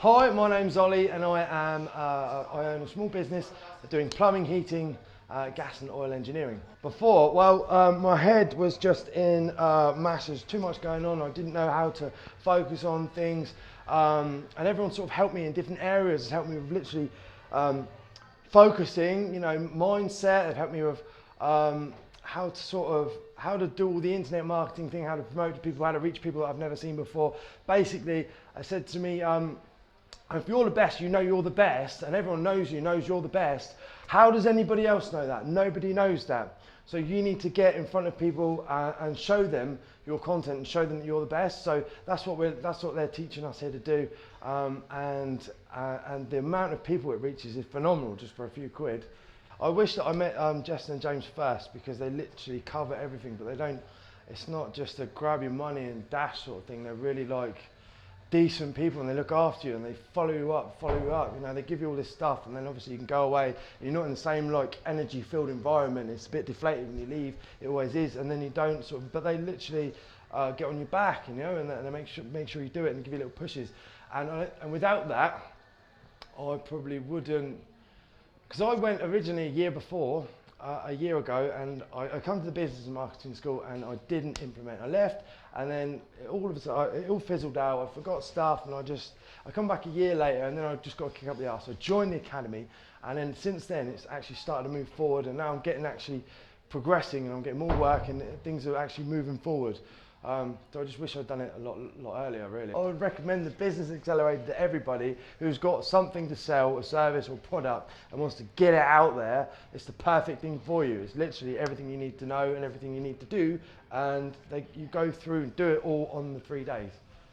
Hi, my name's Ollie and I own a small business doing plumbing, heating, gas and oil engineering. Before, my head was just in masses, too much going on. I didn't know how to focus on things, and everyone sort of helped me in different areas. Helped me with literally focusing, mindset. They've helped me with how to do all the internet marketing thing, how to promote to people, how to reach people that I've never seen before. Basically, I said to me, if you're the best, you know you're the best, and everyone knows you're the best. How does anybody else know that? Nobody knows that. So you need to get in front of people and show them your content and show them that you're the best. So that's what they're teaching us here to do. And the amount of people it reaches is phenomenal, just for a few quid. I wish that I met Jessen and James first, because they literally cover everything, but they don't. It's not just a grab your money and dash sort of thing. They're really like decent people, and they look after you and they follow you up. They give you all this stuff, and then obviously you can go away and you're not in the same like energy filled environment. It's a bit deflated when you leave, it always is, and then you don't but they literally get on your back, and they make sure you do it and give you little pushes. And without that, I probably wouldn't, because I went originally a year ago, and I come to the business and marketing school and I didn't implement. I left, and then all of a sudden it all fizzled out. I forgot stuff, and I come back a year later, and then I just got to kick up the arse. I joined the academy, and then since then it's actually started to move forward, and now I'm getting actually progressing, and I'm getting more work, and things are actually moving forward. So I just wish I'd done it a lot earlier, really. I would recommend the Business Accelerator to everybody who's got something to sell, a service or product, and wants to get it out there. It's the perfect thing for you. It's literally everything you need to know and everything you need to do, and you go through and do it all on the 3 days.